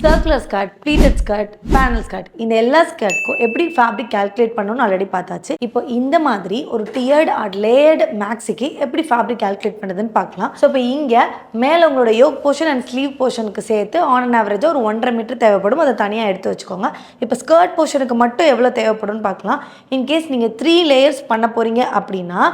Circular skirt, pleated skirt, panel skirt இந்த எல்லா ஸ்கர்ட்க்கும் எப்படி ஃபேப்ரிக் கால்குலேட் பண்ணணும்னு ஆல்ரெடி பார்த்தாச்சு. இப்போ இந்த மாதிரி ஒரு டியர்ட் ஆர் லேயர்டு மேக்ஸிக்கு எப்படி ஃபேப்ரிக் கால்குலேட் பண்ணுறதுன்னு பார்க்கலாம். ஸோ இப்போ இங்கே மேலே உங்களோட யோக் போர்ஷன் அண்ட் ஸ்லீவ் போர்ஷனுக்கு சேர்த்து ஆன் அண்ட் ஆவரேஜாக ஒரு 1.5 மீட்டர் தேவைப்படும். அதை தனியாக எடுத்து வச்சுக்கோங்க. இப்போ ஸ்கர்ட் போர்ஷனுக்கு மட்டும் எவ்வளோ தேவைப்படும்னு பார்க்கலாம். இன்கேஸ் நீங்கள் 3 லேயர்ஸ் பண்ண போகிறீங்க அப்படின்னா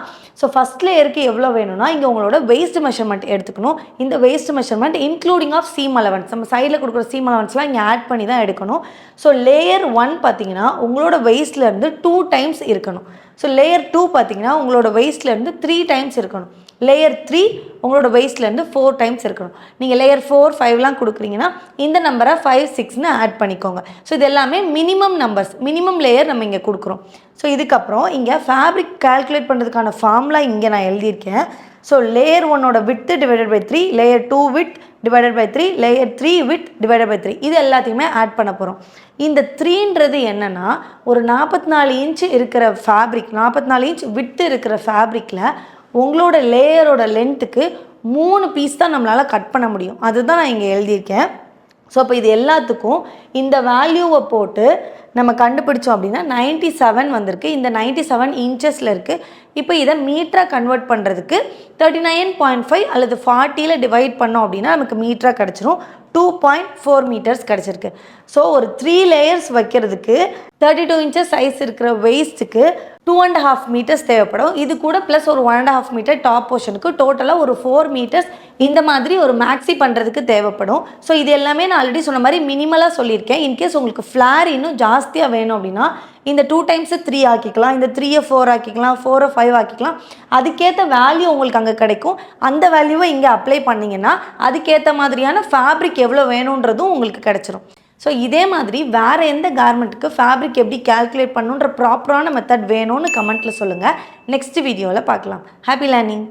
ஸோ ஃபஸ்ட் லேயருக்கு எவ்வளோ வேணும்னா இங்கே உங்களோட வெயிஸ்ட் மெஷர்மெண்ட் எடுத்துக்கணும். இந்த waist measurement including of seam allowance, நம்ம சைடில் கொடுக்குற சீம் அலவன்ஸ்லாம் இங்கே ஆட் பண்ணி தான் எடுக்கணும். ஸோ லேயர் 1 பார்த்தீங்கன்னா உங்களோட வெயிஸ்ட்லேருந்து 2 டைம்ஸ் இருக்கணும். ஸோ லேயர் 2 பார்த்தீங்கன்னா உங்களோட வெயிஸ்ட்லேருந்து 3 டைம்ஸ் இருக்கணும். லேயர் 3 உங்களோட வெயிஸ்ட்லேருந்து 4 டைம்ஸ் இருக்கணும். நீங்கள் லேயர் 4, 5லாம் கொடுக்குறீங்கன்னா இந்த நம்பரை 5, 6ன்னு ஆட் பண்ணிக்கோங்க. ஸோ இது எல்லாமே மினிமம் நம்பர்ஸ், மினிமம் லேயர் நம்ம இங்கே கொடுக்குறோம். ஸோ இதுக்கப்புறம் இங்கே ஃபேப்ரிக் கால்குலேட் பண்ணுறதுக்கான ஃபார்முலா இங்கே நான் எழுதியிருக்கேன். ஸோ லேயர் 1ஓட with divided by 3, layer 2 with divided by 3, layer 3 with divided by 3 இது எல்லாத்தையுமே ஆட் பண்ண போகிறோம். இந்த 3ன்றது என்னென்னா ஒரு 44 இன்ச்சு இருக்கிற ஃபேப்ரிக், 44 இன்ச் வித்து இருக்கிற ஃபேப்ரிக்கில் உங்களோட லேயரோட லென்த்துக்கு 3 பீஸ் தான் நம்மளால் கட் பண்ண முடியும். அதுதான் நான் இங்கே எழுதியிருக்கேன். ஸோ அப்போ இது எல்லாத்துக்கும் இந்த வேல்யூவை போட்டு நம்ம கண்டுபிடிச்சோம் அப்படின்னா 97 வந்திருக்கு. இந்த 97 இன்ச்சஸில் இருக்குது. இப்போ இதை மீட்டராக கன்வெர்ட் பண்ணுறதுக்கு 39.5 அல்லது 40ல் டிவைட் பண்ணோம் அப்படின்னா நமக்கு மீட்டராக கிடச்சிரும். 2.4 மீட்டர்ஸ் கிடச்சிருக்கு. ஸோ ஒரு 3 லேயர்ஸ் வைக்கிறதுக்கு 32 இன்ச்சஸ் சைஸ் இருக்கிற வெயிஸ்ட்டுக்கு 2.5 மீட்டர்ஸ் தேவைப்படும். இது கூட ப்ளஸ் ஒரு 1.5 மீட்டர் டாப் போர்ஷனுக்கு டோட்டலாக ஒரு 4 மீட்டர்ஸ் இந்த மாதிரி ஒரு மேக்ஸி பண்ணுறதுக்கு தேவைப்படும். ஸோ இது எல்லாமே நான் ஆல்ரெடி சொன்ன மாதிரி மினிமலாக சொல்லியிருக்கேன். இன்கேஸ் உங்களுக்கு ஃப்ளார் இன்னும் ஜாஸ்தியாக வேணும் அப்படின்னா இந்த 2 டைம்ஸை 3 ஆக்கிக்கலாம், இந்த 3ஐ 4 ஆக்கிக்கலாம், 4ஐ 5 ஆக்கிக்கலாம். அதுக்கேற்ற வேல்யூ உங்களுக்கு அங்கே கிடைக்கும். அந்த வேல்யூவை இங்கே அப்ளை பண்ணிங்கன்னா அதுக்கேற்ற மாதிரியான ஃபேப்ரிக் எவ்வளோ வேணுன்றதும் உங்களுக்கு கிடச்சிரும். ஸோ இதே மாதிரி வேறு எந்த கார்மெண்ட்டுக்கு ஃபேப்ரிக் எப்படி கால்குலேட் பண்ணுன்ற ப்ராப்பரான மெத்தட் வேணும்னு கமெண்ட்டில் சொல்லுங்கள். நெக்ஸ்ட் வீடியோவில் பார்க்கலாம். Happy learning.